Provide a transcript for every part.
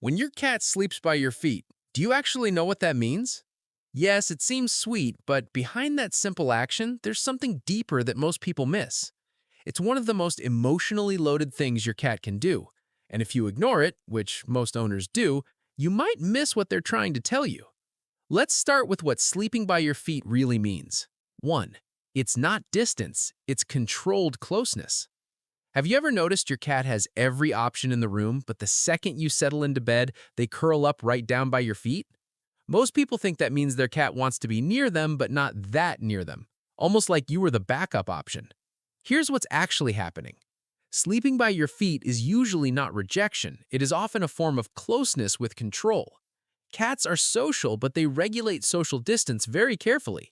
When your cat sleeps by your feet, do you actually know what that means? Yes, it seems sweet, but behind that simple action, there's something deeper that most people miss. It's one of the most emotionally loaded things your cat can do. And if you ignore it, which most owners do, you might miss what they're trying to tell you. Let's start with what sleeping by your feet really means. 1. It's not distance, it's controlled closeness. Have you ever noticed your cat has every option in the room, but the second you settle into bed, they curl up right down by your feet? Most people think that means their cat wants to be near them, but not that near them, almost like you were the backup option. Here's what's actually happening. Sleeping by your feet is usually not rejection. It is often a form of closeness with control. Cats are social, but they regulate social distance very carefully.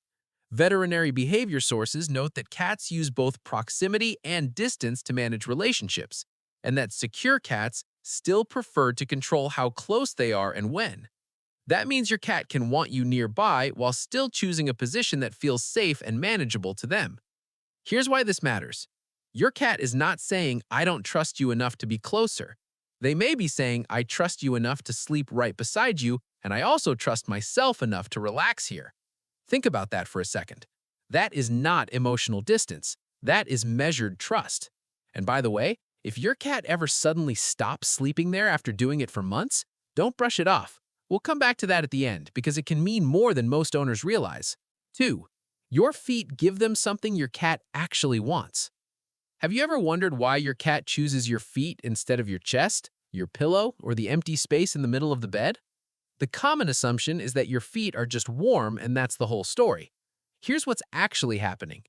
Veterinary behavior sources note that cats use both proximity and distance to manage relationships, and that secure cats still prefer to control how close they are and when. That means your cat can want you nearby while still choosing a position that feels safe and manageable to them. Here's why this matters. Your cat is not saying, "I don't trust you enough to be closer." They may be saying, "I trust you enough to sleep right beside you, and I also trust myself enough to relax here." Think about that for a second. That is not emotional distance. That is measured trust. And by the way, if your cat ever suddenly stops sleeping there after doing it for months, don't brush it off. We'll come back to that at the end because it can mean more than most owners realize. 2. Your feet give them something your cat actually wants. Have you ever wondered why your cat chooses your feet instead of your chest, your pillow, or the empty space in the middle of the bed? The common assumption is that your feet are just warm and that's the whole story. Here's what's actually happening.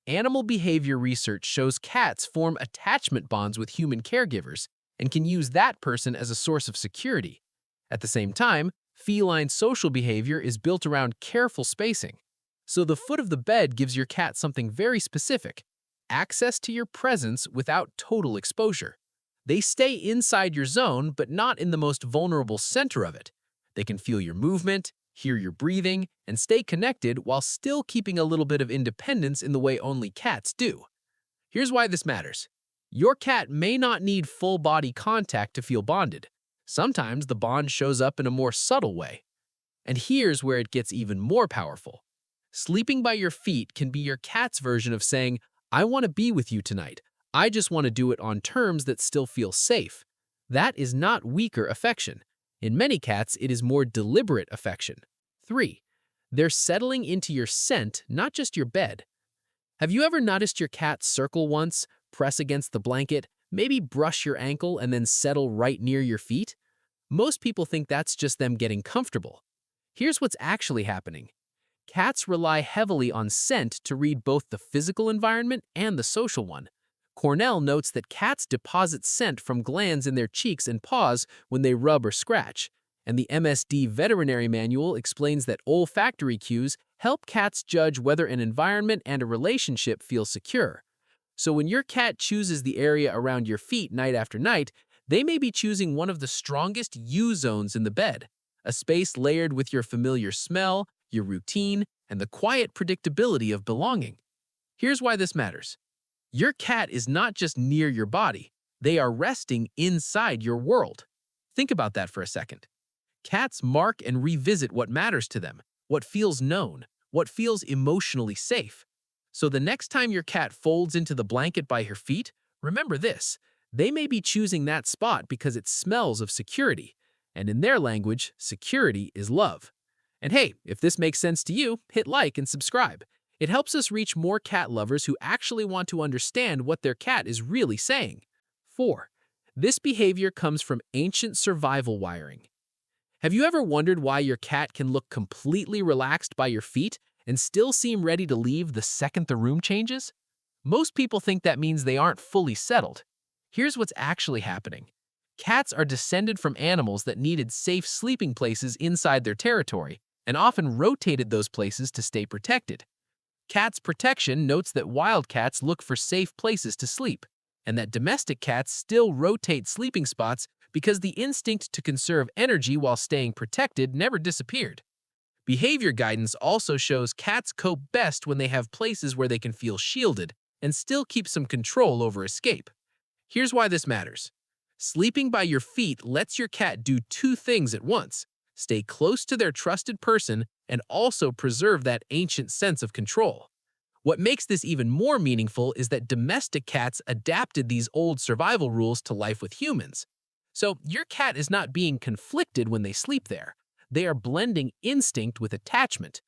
Animal behavior research shows cats form attachment bonds with human caregivers and can use that person as a source of security. At the same time, feline social behavior is built around careful spacing. So the foot of the bed gives your cat something very specific: access to your presence without total exposure. They stay inside your zone, but not in the most vulnerable center of it. They can feel your movement, hear your breathing, and stay connected while still keeping a little bit of independence in the way only cats do. Here's why this matters. Your cat may not need full body contact to feel bonded. Sometimes the bond shows up in a more subtle way. And here's where it gets even more powerful. Sleeping by your feet can be your cat's version of saying, "I want to be with you tonight. I just want to do it on terms that still feel safe." That is not weaker affection. In many cats, it is more deliberate affection. 3. They're settling into your scent, not just your bed. Have you ever noticed your cat circle once, press against the blanket, maybe brush your ankle, and then settle right near your feet? Most people think that's just them getting comfortable. Here's what's actually happening. Cats rely heavily on scent to read both the physical environment and the social one. Cornell notes that cats deposit scent from glands in their cheeks and paws when they rub or scratch, and the MSD Veterinary Manual explains that olfactory cues help cats judge whether an environment and a relationship feel secure. So when your cat chooses the area around your feet night after night, they may be choosing one of the strongest U zones in the bed, a space layered with your familiar smell, your routine, and the quiet predictability of belonging. Here's why this matters. Your cat is not just near your body. They are resting inside your world. Think about that for a second. Cats mark and revisit what matters to them, what feels known, what feels emotionally safe. So the next time your cat folds into the blanket by her feet, remember this: they may be choosing that spot because it smells of security. And in their language, security is love. And hey, if this makes sense to you, hit like and subscribe. It helps us reach more cat lovers who actually want to understand what their cat is really saying. 4. This behavior comes from ancient survival wiring. Have you ever wondered why your cat can look completely relaxed by your feet and still seem ready to leave the second the room changes? Most people think that means they aren't fully settled. Here's what's actually happening. Cats are descended from animals that needed safe sleeping places inside their territory and often rotated those places to stay protected. Cats' protection notes that wild cats look for safe places to sleep, and that domestic cats still rotate sleeping spots because the instinct to conserve energy while staying protected never disappeared. Behavior guidance also shows cats cope best when they have places where they can feel shielded and still keep some control over escape. Here's why this matters. Sleeping by your feet lets your cat do two things at once: stay close to their trusted person and also preserve that ancient sense of control. What makes this even more meaningful is that domestic cats adapted these old survival rules to life with humans. So your cat is not being conflicted when they sleep there. They are blending instinct with attachment.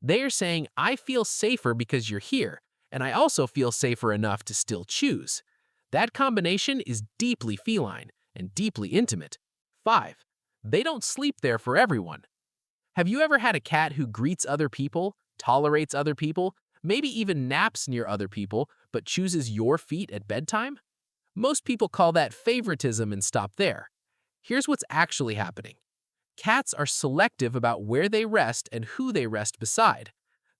They are saying, I feel safer because you're here, and I also feel safer enough to still choose. That combination is deeply feline and deeply intimate. 5. They don't sleep there for everyone. Have you ever had a cat who greets other people, tolerates other people, maybe even naps near other people, but chooses your feet at bedtime? Most people call that favoritism and stop there. Here's what's actually happening. Cats are selective about where they rest and who they rest beside.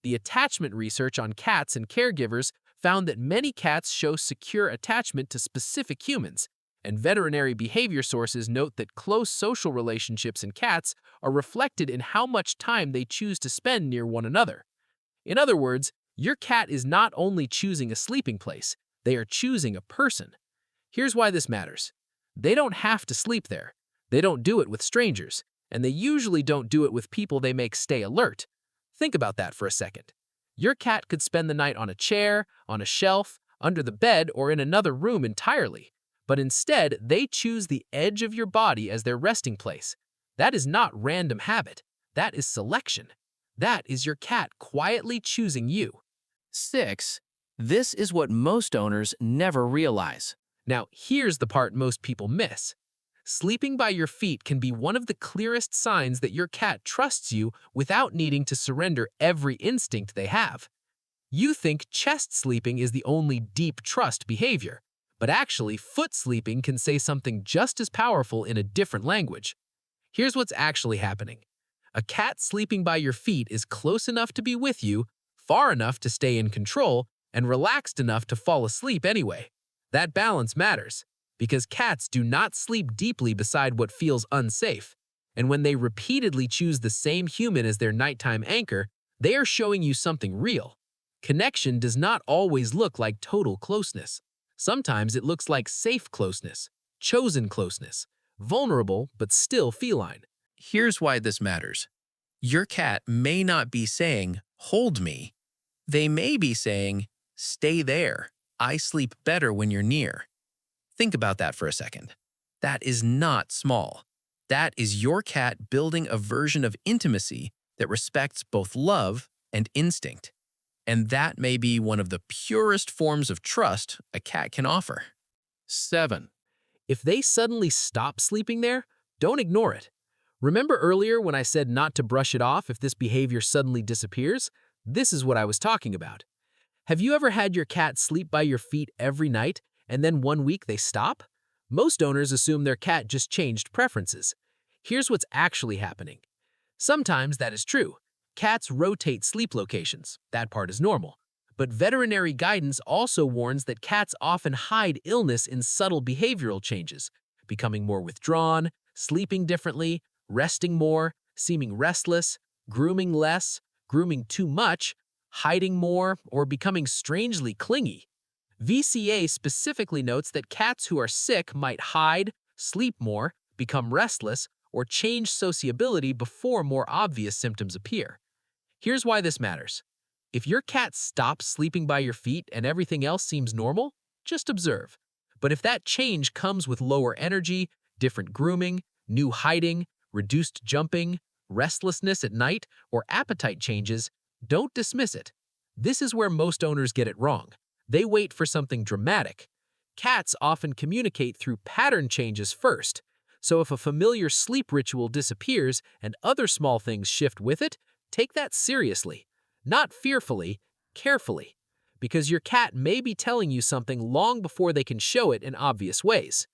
The attachment research on cats and caregivers found that many cats show secure attachment to specific humans, and veterinary behavior sources note that close social relationships in cats are reflected in how much time they choose to spend near one another. In other words, your cat is not only choosing a sleeping place, they are choosing a person. Here's why this matters. They don't have to sleep there. They don't do it with strangers, and they usually don't do it with people they make stay alert. Think about that for a second. Your cat could spend the night on a chair, on a shelf, under the bed, or in another room entirely. But instead, they choose the edge of your body as their resting place. That is not random habit. That is selection. That is your cat quietly choosing you. 6. This is what most owners never realize. Now, here's the part most people miss. Sleeping by your feet can be one of the clearest signs that your cat trusts you without needing to surrender every instinct they have. You think chest sleeping is the only deep trust behavior, but actually foot sleeping can say something just as powerful in a different language. Here's what's actually happening. A cat sleeping by your feet is close enough to be with you, far enough to stay in control, and relaxed enough to fall asleep anyway. That balance matters, because cats do not sleep deeply beside what feels unsafe. And when they repeatedly choose the same human as their nighttime anchor, they are showing you something real. Connection does not always look like total closeness. Sometimes it looks like safe closeness, chosen closeness, vulnerable but still feline. Here's why this matters. Your cat may not be saying, "Hold me." They may be saying, "Stay there. I sleep better when you're near." Think about that for a second. That is not small. That is your cat building a version of intimacy that respects both love and instinct. And that may be one of the purest forms of trust a cat can offer. 7. If they suddenly stop sleeping there, don't ignore it. Remember earlier when I said not to brush it off if this behavior suddenly disappears? This is what I was talking about. Have you ever had your cat sleep by your feet every night and then one week they stop? Most owners assume their cat just changed preferences. Here's what's actually happening. Sometimes that is true. Cats rotate sleep locations. That part is normal. But veterinary guidance also warns that cats often hide illness in subtle behavioral changes, becoming more withdrawn, sleeping differently, resting more, seeming restless, grooming less, grooming too much, hiding more, or becoming strangely clingy. VCA specifically notes that cats who are sick might hide, sleep more, become restless, or change sociability before more obvious symptoms appear. Here's why this matters. If your cat stops sleeping by your feet and everything else seems normal, just observe. But if that change comes with lower energy, different grooming, new hiding, reduced jumping, restlessness at night, or appetite changes, don't dismiss it. This is where most owners get it wrong. They wait for something dramatic. Cats often communicate through pattern changes first. So if a familiar sleep ritual disappears and other small things shift with it, take that seriously. Not fearfully, carefully. Because your cat may be telling you something long before they can show it in obvious ways.